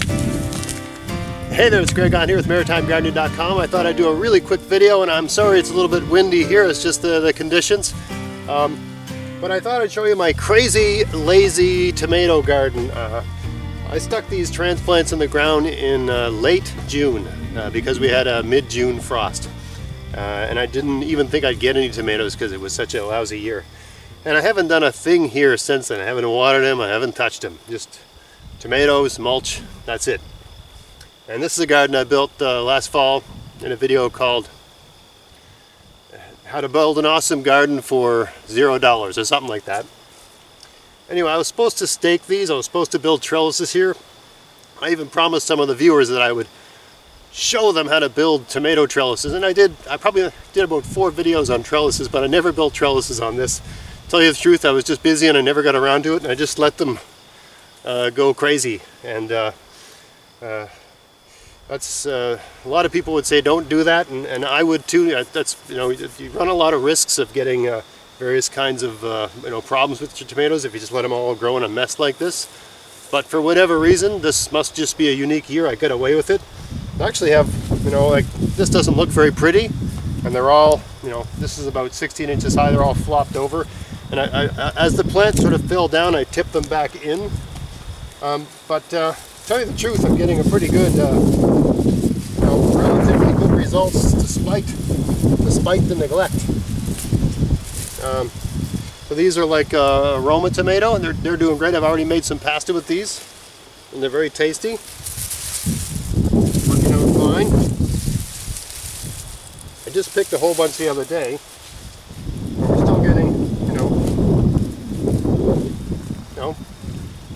Hey there, it's Greg on here with MaritimeGardening.com. I thought I'd do a really quick video, and I'm sorry it's a little bit windy here, it's just the conditions. But I thought I'd show you my crazy, lazy tomato garden. I stuck these transplants in the ground in late June because we had a mid-June frost. And I didn't even think I'd get any tomatoes because it was such a lousy year. And I haven't done a thing here since then. I haven't watered them, I haven't touched them. Just tomatoes, mulch, that's it. And this is a garden I built last fall in a video called How to Build an Awesome Garden for $0 or something like that. Anyway, I was supposed to stake these, I was supposed to build trellises here. I even promised some of the viewers that I would show them how to build tomato trellises, and I did. I probably did about 4 videos on trellises, but I never built trellises on this. To tell you the truth, I was just busy and I never got around to it, and I just let them go crazy. And that's a lot of people would say don't do that, and I would too. That's, you know, you run a lot of risks of getting various kinds of problems with your tomatoes if you just let them all grow in a mess like this. But for whatever reason, this must just be a unique year. I got away with it. I actually have, like this doesn't look very pretty, and they're all, this is about 16 inches high. They're all flopped over, and I as the plants sort of fell down, I tipped them back in. But to tell you the truth, I'm getting a pretty good, relatively good results despite the neglect. So these are like Roma tomato, and they're doing great. I've already made some pasta with these, and they're very tasty. Working out fine. I just picked a whole bunch the other day. I'm still getting,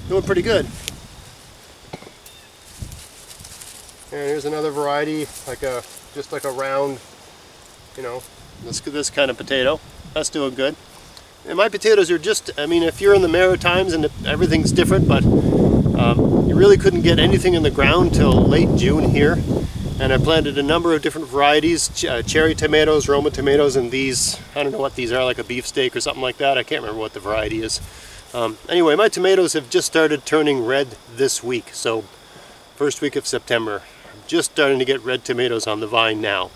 doing pretty good. And here's another variety, just like a round, this kind of potato. That's doing good. And my potatoes are just, if you're in the Maritimes and everything's different, but you really couldn't get anything in the ground till late June here. And I planted a number of different varieties, cherry tomatoes, Roma tomatoes, and these, I don't know what these are, like a beefsteak or something like that. I can't remember what the variety is. Anyway, my tomatoes have just started turning red this week, so first week of September. I'm just starting to get red tomatoes on the vine now.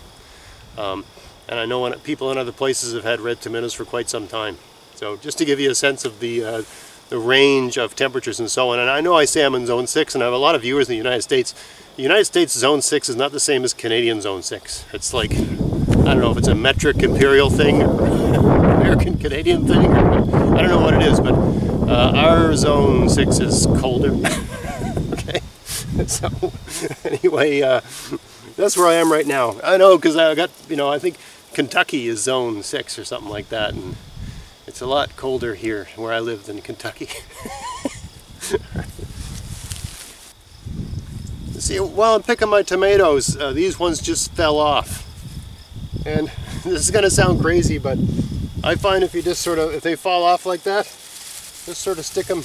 And I know people in other places have had red tomatoes for quite some time. So just to give you a sense of the range of temperatures and so on. And I know I say I'm in Zone 6, and I have a lot of viewers in the United States. The United States Zone 6 is not the same as Canadian Zone 6. It's like, I don't know if it's a metric imperial thing or American Canadian thing. Or, I don't know what it is, but our Zone 6 is colder. Okay, so anyway, that's where I am right now. I know, because I got, I think Kentucky is Zone 6 or something like that, and it's a lot colder here where I live than Kentucky. See, while I'm picking my tomatoes, these ones just fell off. And this is going to sound crazy, but I find if you just if they fall off like that, just sort of stick them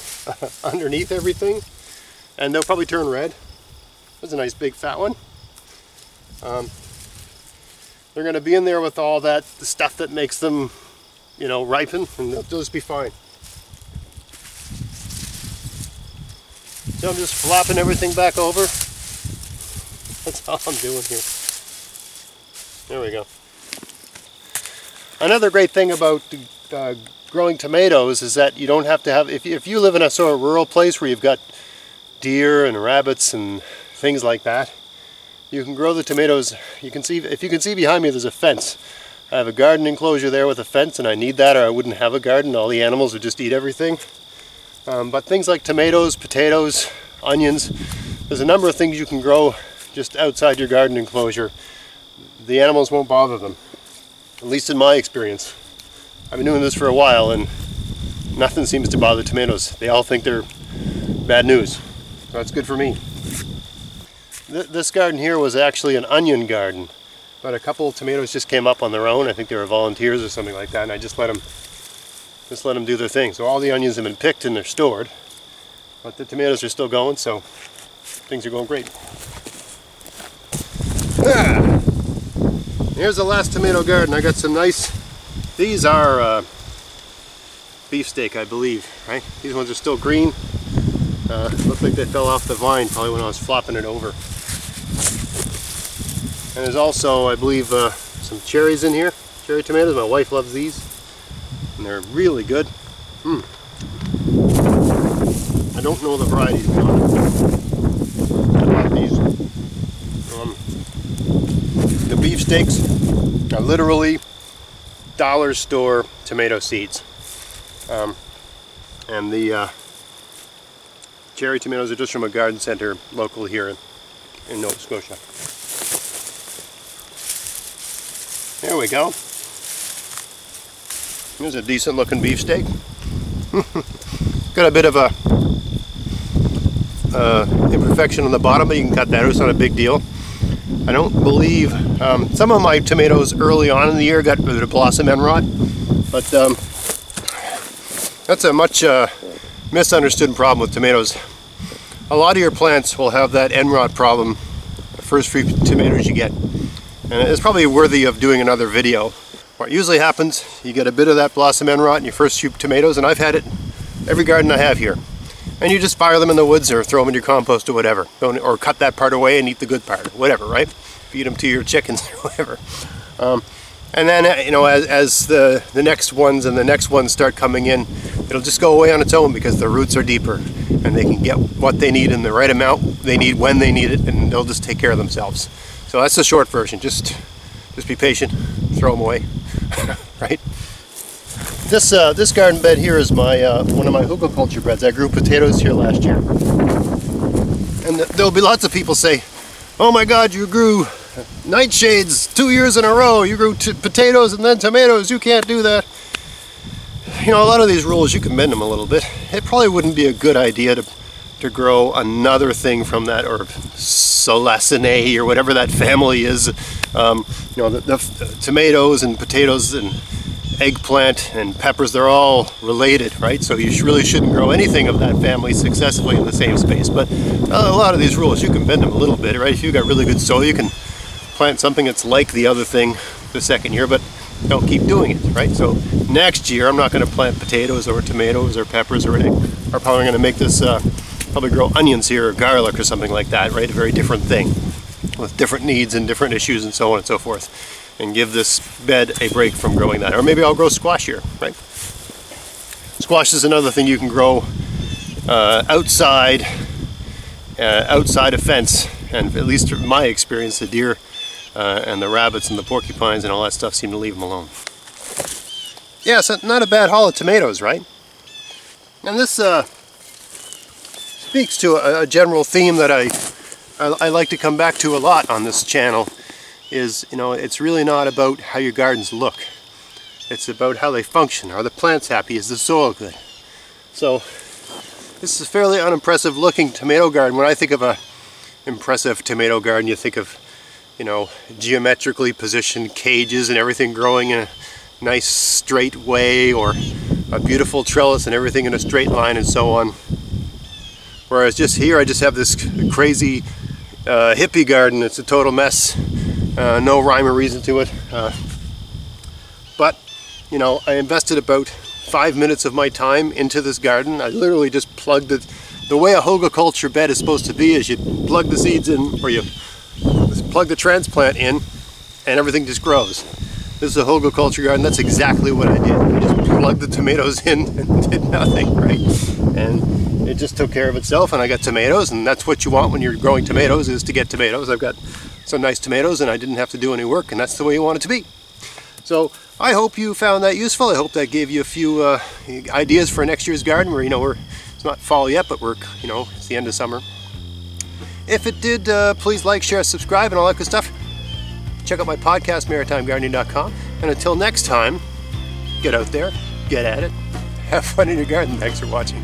underneath everything, and they'll probably turn red. There's a nice big fat one. They're going to be in there with all the stuff that makes them, ripen, and they'll just be fine. So I'm just flopping everything back over. That's all I'm doing here. There we go. Another great thing about growing tomatoes is that you don't have to have, if you live in a sort of rural place where you've got deer and rabbits and things like that, you can grow the tomatoes. You can see, if you can see behind me, there's a fence. I have a garden enclosure there with a fence, and I need that or I wouldn't have a garden. All the animals would just eat everything. But things like tomatoes, potatoes, onions, there's a number of things you can grow just outside your garden enclosure. The animals won't bother them, at least in my experience. I've been doing this for a while, and nothing seems to bother tomatoes. They all think they're bad news, so that's good for me. This garden here was actually an onion garden, but a couple of tomatoes just came up on their own. I think they were volunteers or something like that, and I just let them do their thing. So all the onions have been picked and they're stored, but the tomatoes are still going, so things are going great. Here's the last tomato garden. I got some nice, these are beefsteak, I believe, right? These ones are still green. Looked like they fell off the vine probably when I was flopping it over. And there's also, I believe, some cherries in here. Cherry tomatoes. My wife loves these. And they're really good. I don't know the variety, to be honest. I love these. The beefsteaks are literally dollar store tomato seeds. And the cherry tomatoes are just from a garden center local here in Nova Scotia. There we go. Here's a decent looking beefsteak. Got a bit of a imperfection on the bottom, but you can cut that out. It's not a big deal. I don't believe some of my tomatoes early on in the year got the blossom end rot, but that's a much misunderstood problem with tomatoes. A lot of your plants will have that end rot problem the first few tomatoes you get, and it's probably worthy of doing another video. What usually happens, you get a bit of that blossom end rot in your first few tomatoes, and I've had it every garden I have here. And you just fire them in the woods or throw them in your compost or whatever. Or cut that part away and eat the good part, whatever, right? Feed them to your chickens or whatever. And then, you know, as the next ones and the next ones start coming in, it'll just go away on its own because the roots are deeper and they can get what they need in the right amount they need when they need it, and they'll just take care of themselves. So that's the short version. Just be patient, throw them away, right? This garden bed here is my one of my hugelkultur beds. I grew potatoes here last year, and there'll be lots of people say, "Oh my God, you grew nightshades 2 years in a row. You grew potatoes and then tomatoes. You can't do that." You know, a lot of these rules you can bend them a little bit. It probably wouldn't be a good idea to grow another thing from that, or Solacinae or whatever that family is. You know, the tomatoes and potatoes and eggplant and peppers, they're all related, right? So you really shouldn't grow anything of that family successfully in the same space. But a lot of these rules, you can bend them a little bit, right? If you've got really good soil, you can plant something that's like the other thing the second year, but don't keep doing it, right? So next year, I'm not going to plant potatoes or tomatoes or peppers or anything. I'm probably going to make this, probably grow onions here or garlic or something like that, right? A very different thing with different needs and different issues and so on and so forth. And give this bed a break from growing that. Or maybe I'll grow squash here, right? Squash is another thing you can grow outside a fence, and at least in my experience, the deer and the rabbits and the porcupines and all that stuff seem to leave them alone. Yeah, so not a bad haul of tomatoes, right? And this speaks to a general theme that I like to come back to a lot on this channel. Is, you know, it's really not about how your gardens look. It's about how they function. Are the plants happy? Is the soil good? So this is a fairly unimpressive looking tomato garden. When I think of a impressive tomato garden, you think of, you know, geometrically positioned cages and everything growing in a nice straight way, or a beautiful trellis and everything in a straight line and so on. Whereas just here I just have this crazy hippie garden. It's a total mess. No rhyme or reason to it, but you know, I invested about 5 minutes of my time into this garden. I literally just plugged it. The way a hugelkultur bed is supposed to be is you plug the seeds in, or you plug the transplant in, and everything just grows. This is a hugelkultur garden. That's exactly what I did. I just plugged the tomatoes in and did nothing, right? And it just took care of itself, and I got tomatoes, and that's what you want when you're growing tomatoes, is to get tomatoes. I've got some nice tomatoes and I didn't have to do any work, and that's the way you want it to be. So I hope you found that useful. I hope that gave you a few ideas for next year's garden, where, you know, it's not fall yet, but we're, you know, it's the end of summer. If it did, please like, share, subscribe, and all that good stuff. Check out my podcast, maritimegardening.com. And until next time, get out there, get at it, have fun in your garden. Thanks for watching.